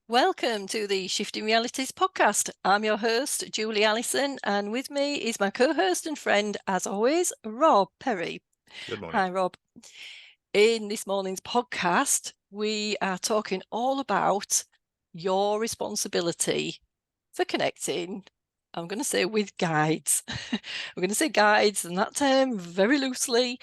Welcome to the Shifting Realities podcast. I'm your host, Julie Allison, and with me is my co-host and friend, as always, Rob Perry. Good morning. Hi, Rob. In this morning's podcast, we are talking all about your responsibility for connecting. I'm going to say with guides. I'm going to say guides, and that term very loosely,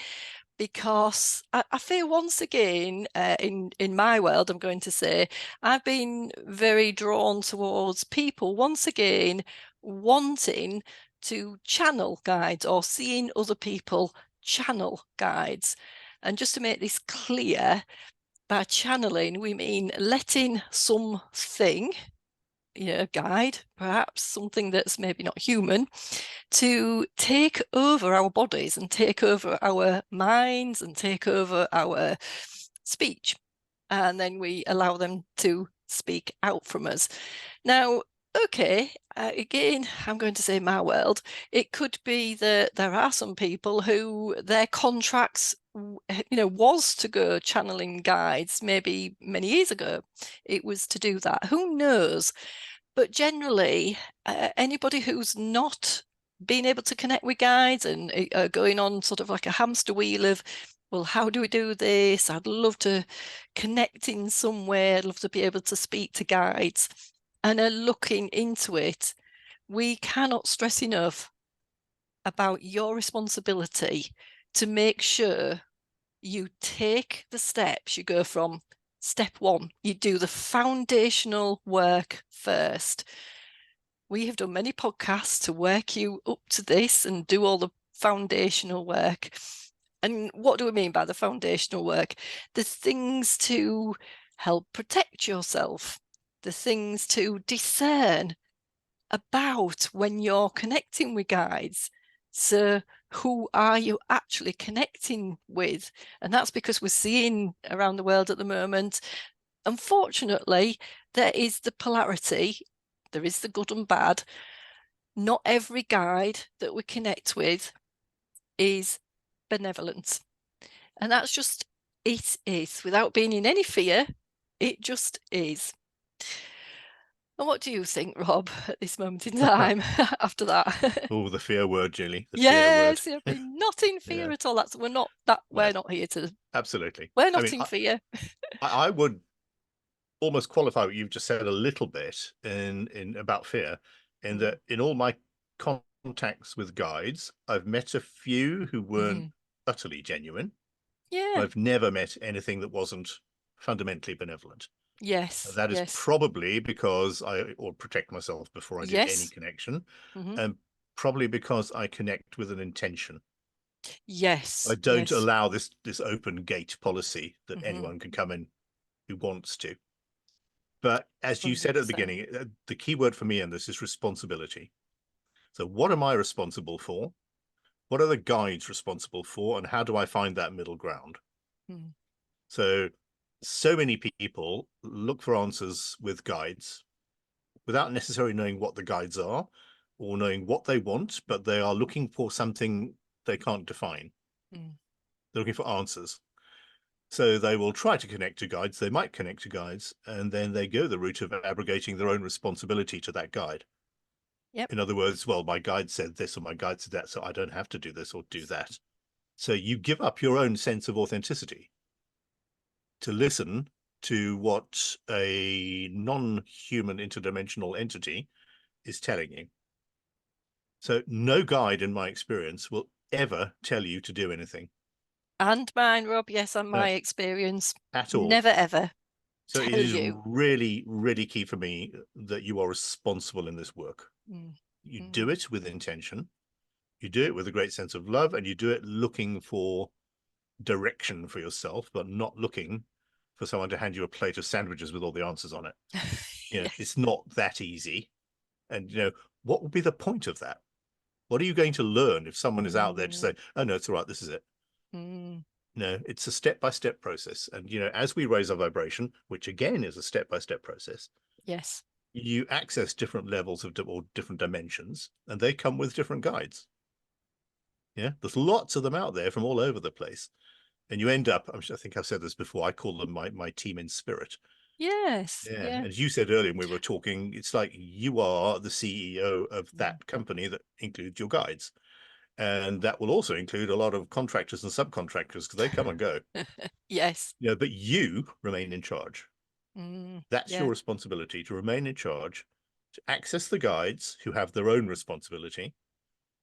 because I feel once again, in my world, I'm going to say, I've been very drawn towards people once again wanting to channel guides or seeing other people channel guides. And just to make this clear, by channeling, we mean letting something, a guide, perhaps something that's maybe not human, to take over our bodies and take over our minds and take over our speech. And then we allow them to speak out from us. Now, okay, again, I'm going to say my world. It could be that there are some people who their contracts, was to go channeling guides maybe many years ago. It was to do that. Who knows? But generally, anybody who's not been able to connect with guides and going on sort of like a hamster wheel of, well, how do we do this? I'd love to connect in some way. I'd love to be able to speak to guides, and are looking into it. We cannot stress enough about your responsibility to make sure you take the steps. You go from step one, you do the foundational work first. We have done many podcasts to work you up to this and do all the foundational work. And what do we mean by the foundational work? The things to help protect yourself, the things to discern about when you're connecting with guides. So who are you actually connecting with? And that's because we're seeing around the world at the moment, unfortunately, there is the polarity, there is the good and bad. Not every guide that we connect with is benevolent. And that's just, it is, without being in any fear, it just is. And what do you think, Rob, at this moment in time after that? Oh, the fear word, Julie. The fear word. Yes, you'll be not in fear Yeah, at all. We're not no, here to, absolutely. we're I not mean, in fear. I would almost qualify what you've just said a little bit in about fear, in Mm. that in all my contacts with guides, I've met a few who weren't Mhm. utterly genuine. Yeah. I've never met anything that wasn't fundamentally benevolent. Yes. That is Yes. probably because I or protect myself before I do any Yes. connection, Hmm. and probably because I connect with an intention. I Yes. don't Yes. allow this open gate policy that Hmm. anyone can come in who wants to. But as you said at the 100%. beginning, the key word for me in this is responsibility. So what am I responsible for? What are the guides responsible for? And how do I find that middle ground? Mm. So many people look for answers with guides without necessarily knowing what the guides are or knowing what they want, but they are looking for something they can't define. Mm. They're looking for answers. So they will try to connect to guides, they might connect to guides, and then they go the route of abrogating their own responsibility to that guide. Yep. In other words, well, my guide said this or my guide said that, so I don't have to do this or do that. So you give up your own sense of authenticity to listen to what a non-human interdimensional entity is telling you. So no guide, in my experience, will ever tell you to do anything. And mine, Rob. Yes, and No, my experience. at all. Never ever So it tell is you. really, really key for me that you are responsible in this work. Mm. You do Mm. it with intention, you do it with a great sense of love, and you do it looking for direction for yourself, but not looking for someone to hand you a plate of sandwiches with all the answers on it. Yes. It's not that easy. And what would be the point of that? What are you going to learn if someone is out there to Mm. say, oh no, it's all right, this is it? Mm. No, it's a step-by-step process. And as we raise our vibration, which again is a step-by-step process, Yes. you access different levels of or different dimensions, and they come with different guides. Yeah, there's lots of them out there from all over the place, and you end up, I think I've said this before, I call them my team in spirit. Yes. Yeah. Yeah. As you said earlier when we were talking, it's like you are the CEO of Mm. that company that includes your guides. And that will also include a lot of contractors and subcontractors because they come and go. Yes. Yeah, but you remain in charge. That's your Yeah. responsibility, to remain in charge, to access the guides who have their own responsibility,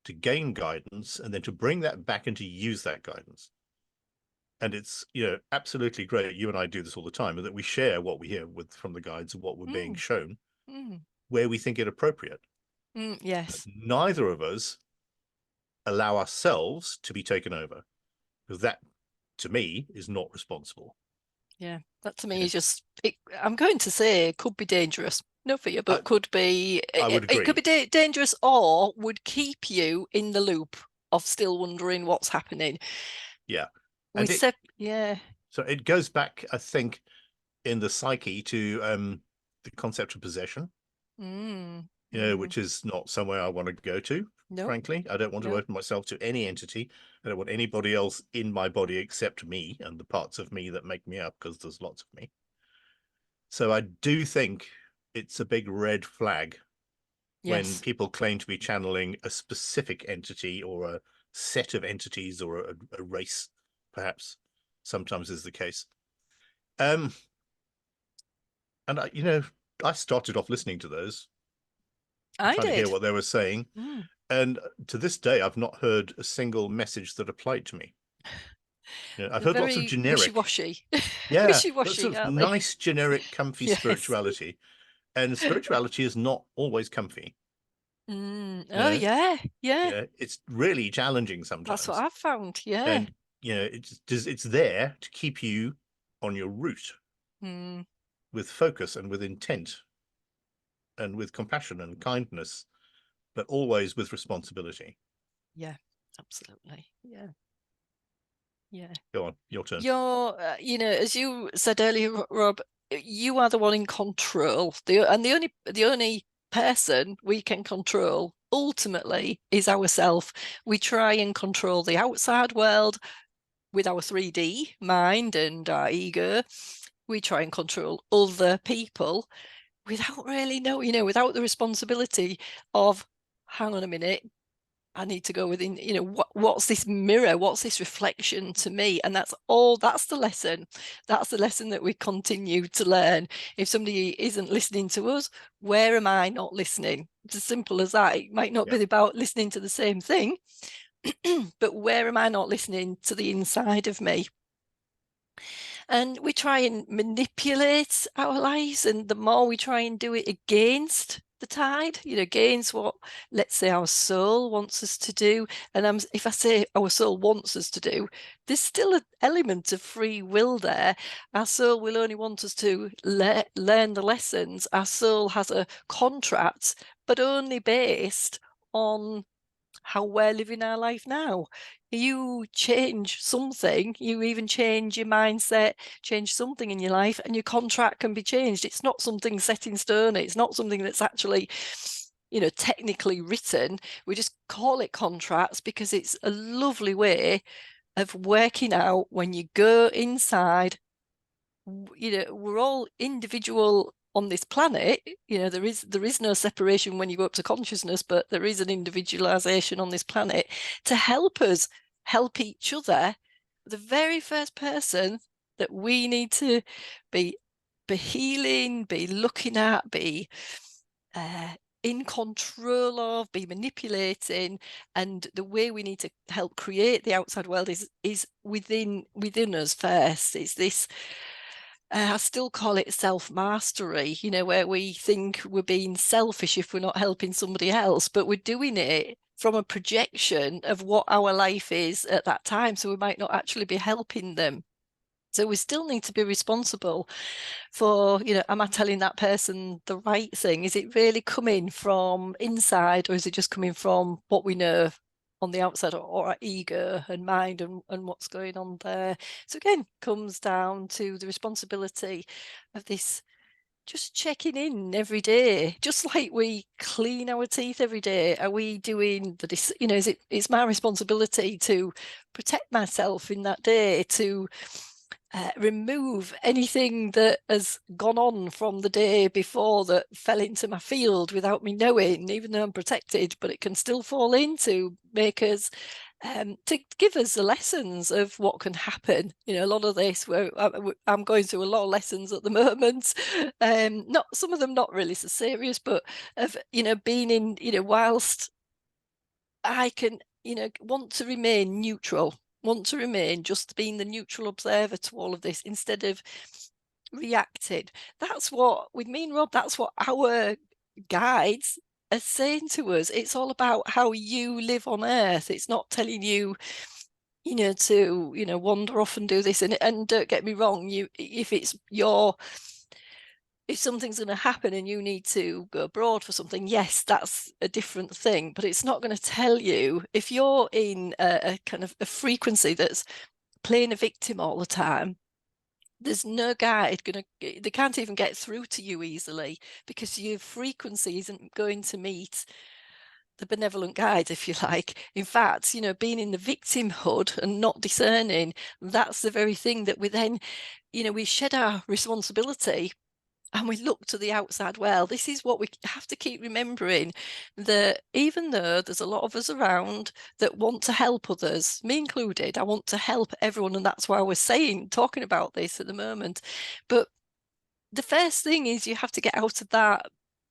to gain guidance, and then to bring that back and to use that guidance. And it's, absolutely great. You and I do this all the time, that we share what we hear from the guides and what we're being Mm. shown Mm. where we think it appropriate. But Yes. neither of us allow ourselves to be taken over, because that, to me, is not responsible. Yeah. That to me Yeah. is just, I'm going to say it could be dangerous. Not for you, I, but could be, I would it could agree. be dangerous, or would keep you in the loop of still wondering what's happening. Yeah. We And said, yeah. so it goes back, I think, in the psyche to the concept of possession, Mm. Mm. which is not somewhere I want to go to, No, frankly. I don't want to no. open myself to any entity. I don't want anybody else in my body except me and the parts of me that make me up, because there's lots of me. So I do think it's a big red flag when Yes. people claim to be channeling a specific entity or a set of entities or a race, perhaps sometimes is the case. Um, and I started off listening to those, I trying to hear did. what they were saying. Mm. And to this day, I've not heard a single message that applied to me. I've They're heard lots of very generic, wishy-washy. yeah, but Wishy-washy, sort of aren't they? nice, generic, comfy Yes. spirituality. And spirituality is not always comfy. Mm. You Oh, know, yeah. Yeah. it's really challenging That's what sometimes. I've found. Yeah. And, it's there to keep you on your route Mm. with focus and with intent and with compassion and kindness, but always with responsibility. Yeah. Absolutely. Yeah. Yeah. Go on, your turn. You're, as you said earlier, Rob, you are the one in control. The only person we can control ultimately is ourselves. We try and control the outside world with our 3D mind and our ego. We try and control other people without really knowing, without the responsibility of, hang on a minute, I need to go within, what's this mirror? What's this reflection to me? And that's the lesson. That's the lesson that we continue to learn. If somebody isn't listening to us, where am I not listening? It's as simple as that. It might not Yeah. be about listening to the same thing, but where am I not listening to the inside of me? And we try and manipulate our lives, and the more we try and do it against the tide, against what, let's say, our soul wants us to do. And if I say our soul wants us to do, there's still an element of free will there. Our soul will only want us to learn the lessons. Our soul has a contract, but only based on how we're living our life now. You change something, you even change your mindset, change something in your life, and your contract can be changed. It's not something set in stone. It's not something that's actually, technically written. We just call it contracts because it's a lovely way of working out when you go inside. We're all individual on this planet. There is no separation when you go up to consciousness, but there is an individualization on this planet to help us help each other. The very first person that we need to be healing, be looking at, be uh, in control of, be manipulating, and the way we need to help create the outside world is within us first. It's this, I still call it self-mastery, where we think we're being selfish if we're not helping somebody else, but we're doing it from a projection of what our life is at that time. So we might not actually be helping them. So we still need to be responsible for, am I telling that person the right thing? Is it really coming from inside, or is it just coming from what we know on the outside, or our ego and mind and what's going on there? So again, comes down to the responsibility of this, just checking in every day, just like we clean our teeth every day. Are we doing it's my responsibility to protect myself in that day, to remove anything that has gone on from the day before that fell into my field without me knowing, even though I'm protected, but it can still fall in to make us, to give us the lessons of what can happen. You know, a lot of this, where I'm going through a lot of lessons at the moment, not some of them not really so serious, but of, you know, being in, you know, whilst I can, you know, want to remain neutral, want to remain just being the neutral observer to all of this instead of reacting. That's what, with me and Rob, that's what our guides are saying to us. It's all about how you live on earth. It's not telling you, you know, to, you know, wander off and do this. And don't get me wrong, you, if it's your, if something's going to happen and you need to go abroad for something, yes, that's a different thing. But it's not going to tell you, if you're in a kind of a frequency that's playing a victim all the time, there's no guide going to, they can't even get through to you easily, because your frequency isn't going to meet the benevolent guide, if you like. In fact, you know, being in the victimhood and not discerning, that's the very thing that we then, you know, we shed our responsibility and we look to the outside world. This is what we have to keep remembering, that even though there's a lot of us around that want to help others, me included, I want to help everyone. And that's why we're talking about this at the moment. But the first thing is you have to get out of that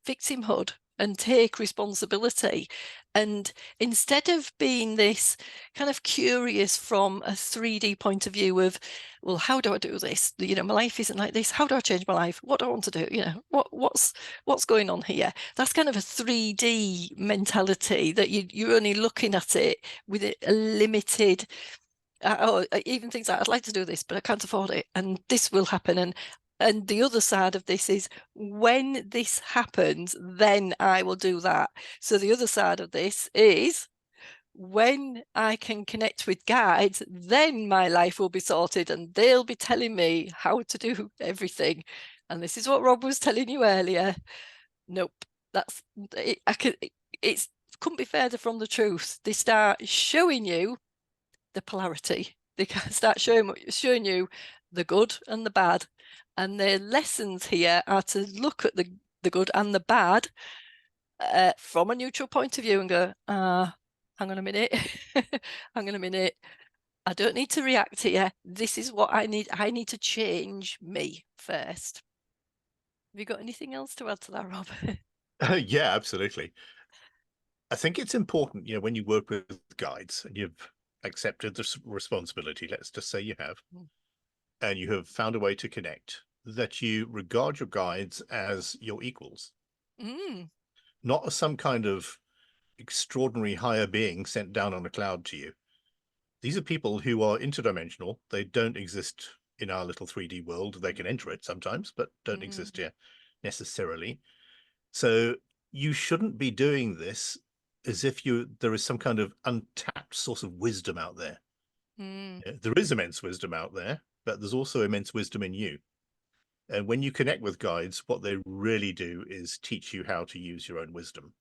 victimhood and take responsibility. And instead of being this kind of curious from a 3D point of view of, well, how do I do this? You know, my life isn't like this. How do I change my life? What do I want to do? You know, what's going on here? That's kind of a 3D mentality that you're only looking at it with a limited, even things like, I'd like to do this, but I can't afford it, and this will happen. And the other side of this is, when this happens, then I will do that. So the other side of this is, when I can connect with guides, then my life will be sorted and they'll be telling me how to do everything. And this is what Rob was telling you earlier. Nope, that's it. It's couldn't be further from the truth. They start showing you the polarity. They can start showing you the good and the bad. And their lessons here are to look at the good and the bad from a neutral point of view and go, hang on a minute, hang on a minute. I don't need to react here. This is what I need. I need to change me first. Have you got anything else to add to that, Rob? Yeah, absolutely. I think it's important, you know, when you work with guides and you've accepted the responsibility, let's just say you have, and you have found a way to connect, that you regard your guides as your equals, not as some kind of extraordinary higher being sent down on a cloud to you. These are people who are interdimensional. They don't exist in our little 3D world. They can enter it sometimes, but don't exist here necessarily. So you shouldn't be doing this as if there is some kind of untapped source of wisdom out there. There is immense wisdom out there, but there's also immense wisdom in you. And when you connect with guides, what they really do is teach you how to use your own wisdom,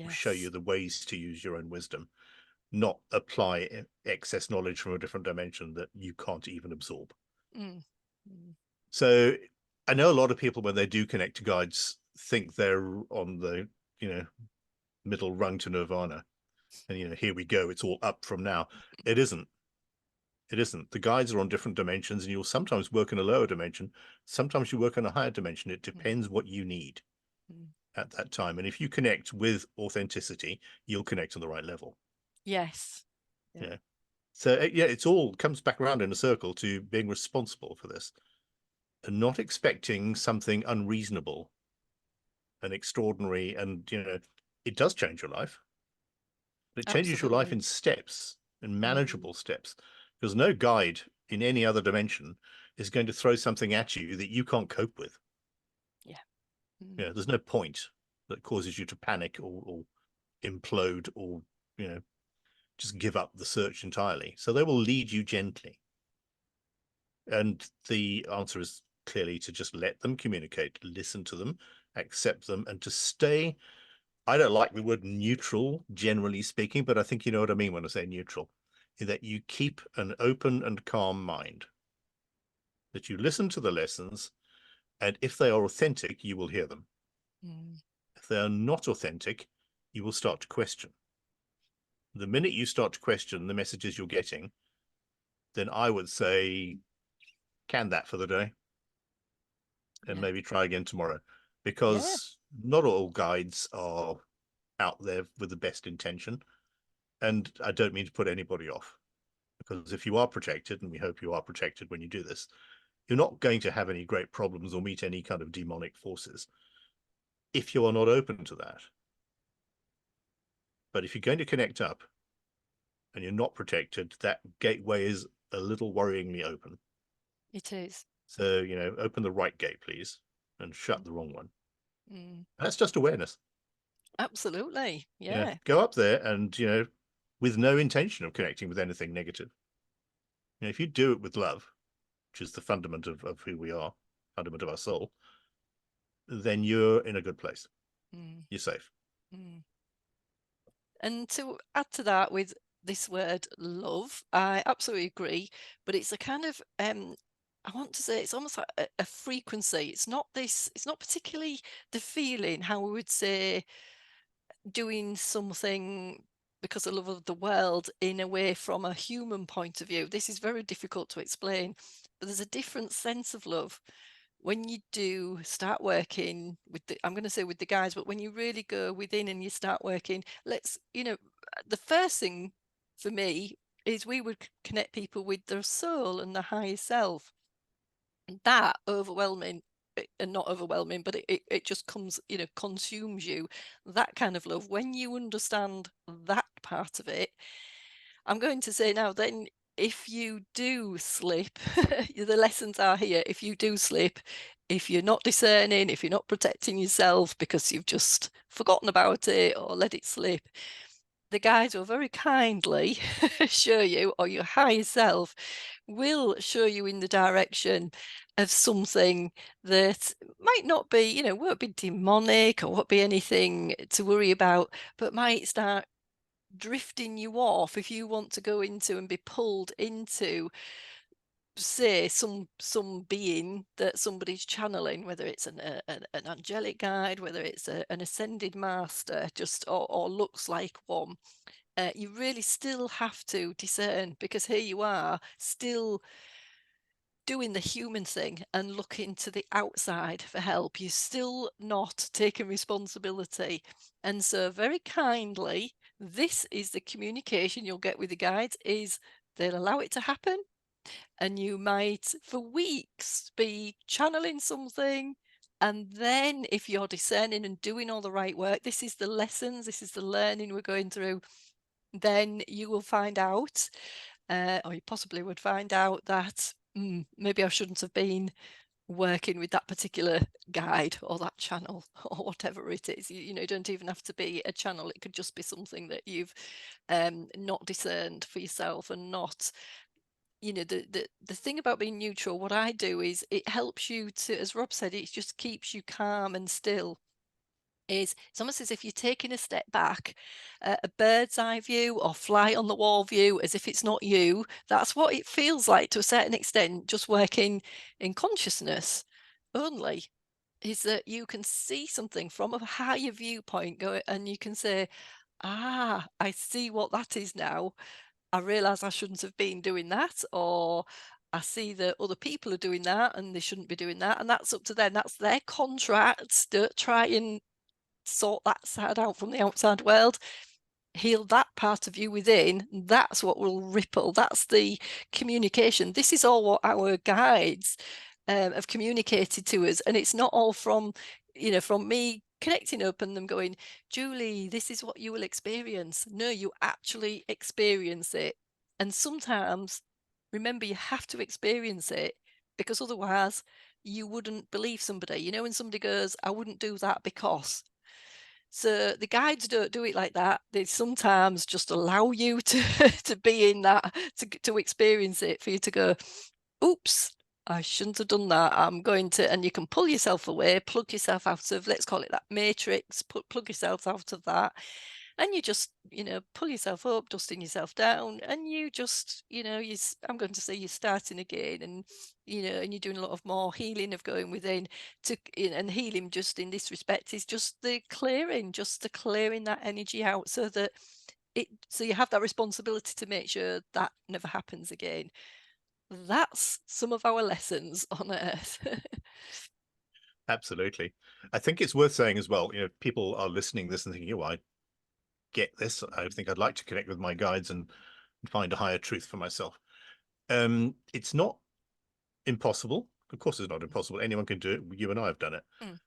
show you Yes. the ways to use your own wisdom, not apply excess knowledge from a different dimension that you can't even absorb. So I know a lot of people, when they do connect to guides, think they're on the, you know, middle rung to nirvana. And, you know, here we go, it's all up from now. It isn't. It isn't. The guides are on different dimensions, and you'll sometimes work in a lower dimension. Sometimes you work in a higher dimension. It depends what you need at that time. And if you connect with authenticity, you'll connect on the right level. Yes. Yeah. So yeah, it's all comes back around in a circle to being responsible for this and not expecting something unreasonable and extraordinary. And, you know, it does change your life. But it changes your life Absolutely. in steps and manageable steps, because no guide in any other dimension is going to throw something at you that you can't cope with. Yeah. Yeah, there's no point that causes you to panic or implode or, you know, just give up the search entirely. So they will lead you gently. And the answer is clearly to just let them communicate, listen to them, accept them, and to stay. I don't like the word neutral, generally speaking, but I think you know what I mean when I say neutral, that you keep an open and calm mind. that you listen to the lessons, and if they are authentic, you will hear them. If they are not authentic, you will start to question. The minute you start to question the messages you're getting, then I would say, can that for the day and maybe try again tomorrow, because not all guides are out there with the best intention. And I don't mean to put anybody off, because if you are protected, and we hope you are protected when you do this, you're not going to have any great problems or meet any kind of demonic forces if you are not open to that. But if you're going to connect up and you're not protected, that gateway is a little worryingly open. It is. So, open the right gate, please, and shut the wrong one. That's just awareness. Absolutely. Yeah. Go up there and, with no intention of connecting with anything negative. If you do it with love, which is the fundament of who we are, fundament of our soul, then you're in a good place. You're safe. And to add to that with this word love, I absolutely agree, but it's a kind of I want to say it's almost like a frequency. It's not particularly the feeling, how we would say doing something because of love of the world in a way from a human point of view. This is very difficult to explain, but there's a different sense of love when you do start working with I'm going to say with the guys, but when you really go within and you start working, the first thing for me is we would connect people with their soul and their higher self. That overwhelming, and not overwhelming, but it just comes, consumes you. That kind of love, when you understand that part of it, I'm going to say now, then if you do slip, the lessons are here. If you do slip, if you're not discerning, if you're not protecting yourself because you've just forgotten about it or let it slip, the guides will very kindly show you, or your higher self will show you in the direction of something that might not be, won't be demonic or won't be anything to worry about, but might start drifting you off if you want to go into and be pulled into, say, some being that somebody's channeling, whether it's an angelic guide, whether it's an ascended master, just or looks like one. You really still have to discern, because here you are still doing the human thing and looking to the outside for help. You're still not taking responsibility. And so very kindly, this is the communication you'll get with the guides, is they'll allow it to happen. And you might for weeks be channeling something. And then if you're discerning and doing all the right work, this is the lessons, this is the learning we're going through, then you will find out, or you possibly would find out that maybe I shouldn't have been working with that particular guide or that channel or whatever it is. You don't even have to be a channel. It could just be something that you've not discerned for yourself, and not, the thing about being neutral, what I do is it helps you to, as Rob said, it just keeps you calm and still. It's almost as if you're taking a step back, a bird's eye view or fly on the wall view, as if it's not you. That's what it feels like to a certain extent, just working in consciousness only, is that you can see something from a higher viewpoint, and you can say, I see what that is now. I realize I shouldn't have been doing that, or I see that other people are doing that and they shouldn't be doing that, and that's up to them. That's their contract. Don't try and sort that side out from the outside world. Heal that part of you within. That's what will ripple. That's the communication. This is all what our guides have communicated to us, and it's not all from me connecting up and them going, Julie, this is what you will experience. No, you actually experience it. And sometimes, remember, you have to experience it, because otherwise you wouldn't believe somebody. When somebody goes, I wouldn't do that because. So the guides don't do it like that. They sometimes just allow you to to be in that, to experience it, for you to go, oops, I shouldn't have done that. I'm going to, and you can pull yourself away, plug yourself out of, let's call it that matrix, plug yourself out of that, and you just, pull yourself up, dusting yourself down, and you just, I'm going to say you're starting again, and and you're doing a lot of more healing of going within and healing just in this respect is just the clearing that energy out, so you have that responsibility to make sure that never happens again. That's some of our lessons on earth. Absolutely. I think it's worth saying as well, people are listening to this and thinking, oh, I get this. I think I'd like to connect with my guides and find a higher truth for myself. It's not impossible. Of course, it's not impossible. Anyone can do it. You and I have done it. Mm.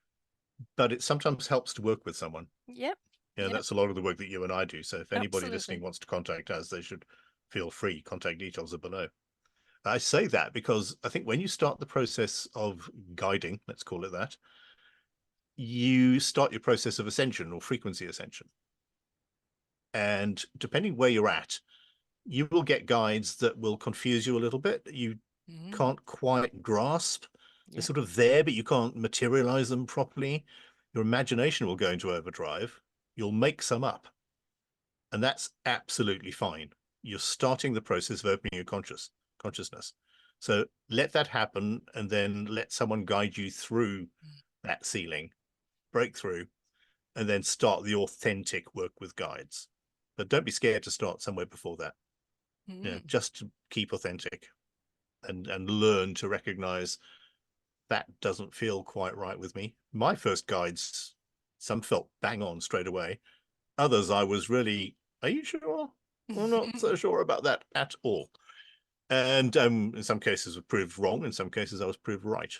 But it sometimes helps to work with someone. Yep. Yeah, Yep. that's a lot of the work that you and I do. So if anybody listening Absolutely. wants to contact us, they should feel free. Contact details are below. I say that because I think when you start the process of guiding, let's call it that, you start your process of ascension or frequency ascension. And depending where you're at, you will get guides that will confuse you a little bit. You Mm. can't quite grasp. They're Yeah. sort of there, but you can't materialize them properly. Your imagination will go into overdrive. You'll make some up. And that's absolutely fine. You're starting the process of opening your consciousness. So let that happen, and then let someone guide you through that ceiling, break through, and then start the authentic work with guides. But don't be scared to start somewhere before that. Mm. Just to keep authentic and learn to recognize that doesn't feel quite right with me. My first guides, some felt bang on straight away. Others, I was really, are you sure? I'm not so sure about that at all. And in some cases, I was proved wrong. In some cases, I was proved right.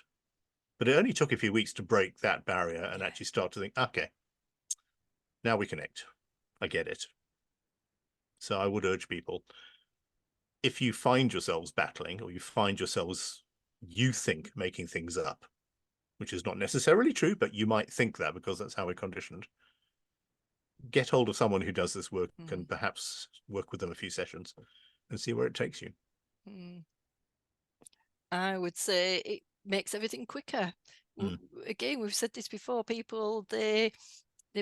But it only took a few weeks to break that barrier and Yeah. actually start to think, okay, now we connect. I get it. So I would urge people, if you find yourselves battling or you find yourselves, you think, making things up, which is not necessarily true, but you might think that because that's how we're conditioned, get hold of someone who does this work Mm. and perhaps work with them a few sessions and see where it takes you. Mm. I would say it makes everything quicker. Mm. Again, we've said this before. People, they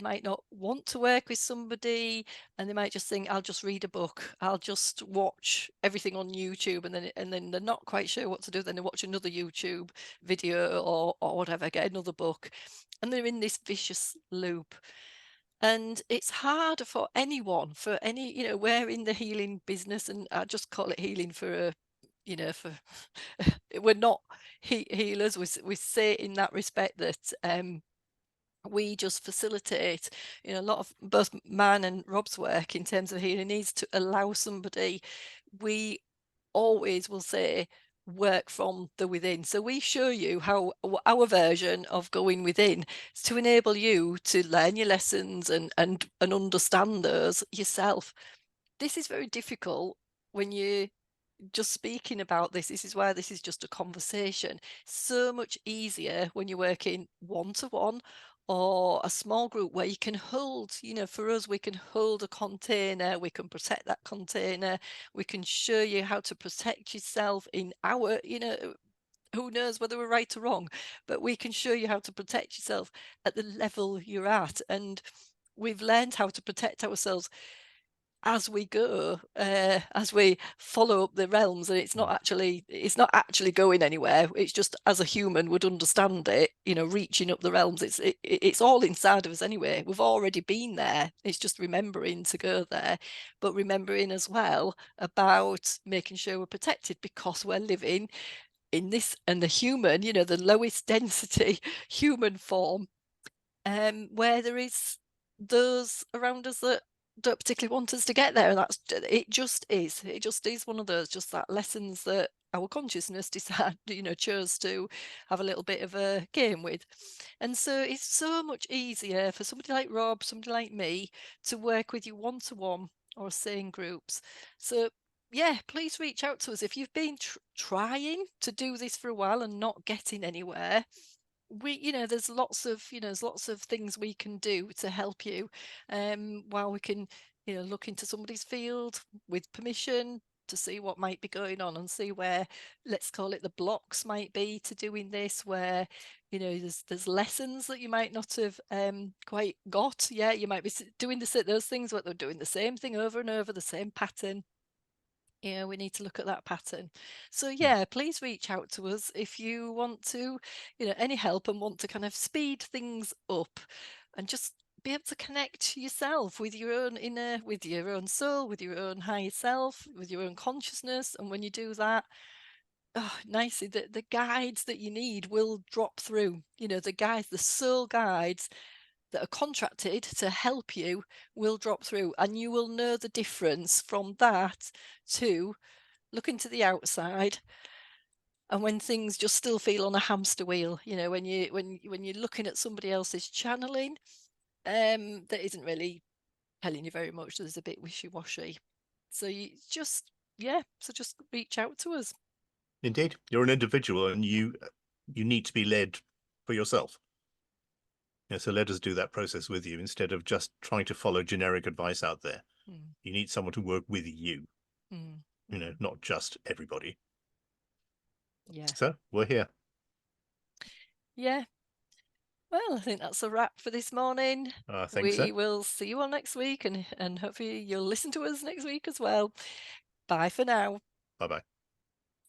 might not want to work with somebody, and they might just think, I'll just read a book, I'll just watch everything on YouTube, and then they're not quite sure what to do. Then they watch another YouTube video or whatever, get another book, and they're in this vicious loop. And it's hard for anyone, for any, we're in the healing business, and I just call it healing for we're not healers. We say in that respect that we just facilitate, a lot of both man and Rob's work in terms of healing needs to allow somebody, we always will say, work from the within. So we show you how our version of going within is to enable you to learn your lessons and understand those yourself. This is very difficult when you just speaking about this. This is why this is just a conversation. So much easier when you're working one to one or a small group where you can hold, for us, we can hold a container, we can protect that container, we can show you how to protect yourself in our, who knows whether we're right or wrong, but we can show you how to protect yourself at the level you're at. And we've learned how to protect ourselves as we go, as we follow up the realms, and it's not actually going anywhere. It's just, as a human would understand it, reaching up the realms. It's all inside of us anyway. We've already been there. It's just remembering to go there, but remembering as well about making sure we're protected, because we're living in this, and the human, the lowest density human form, where there is those around us that don't particularly want us to get there. And it just is one of those, just that lessons that our consciousness decided, chose to have a little bit of a game with. And so it's so much easier for somebody like Rob, somebody like me, to work with you one to one or same groups. So yeah, please reach out to us if you've been trying to do this for a while and not getting anywhere. There's lots of things we can do to help you, while we can, look into somebody's field with permission to see what might be going on and see where, let's call it, the blocks might be to doing this, where there's lessons that you might not have quite got. Yeah, you might be doing those things, but they're doing the same thing over and over, the same pattern. We need to look at that pattern. So yeah, please reach out to us if you want to, any help and want to kind of speed things up and just be able to connect yourself with your own inner, with your own soul, with your own higher self, with your own consciousness. And when you do that, nicely, the guides that you need will drop through. The guides, the soul guides that are contracted to help you will drop through, and you will know the difference from that to looking to the outside and when things just still feel on a hamster wheel, when you're looking at somebody else's channeling that isn't really telling you very much. There's a bit wishy-washy. So you just reach out to us. Indeed, you're an individual, and you need to be led for yourself. So let us do that process with you instead of just trying to follow generic advice out there. You need someone to work with you, not just everybody. Yeah. So we're here. Yeah. Well, I think that's a wrap for this morning. I think We so. will see you all next week, and hopefully you'll listen to us next week as well. Bye for now. Bye-bye.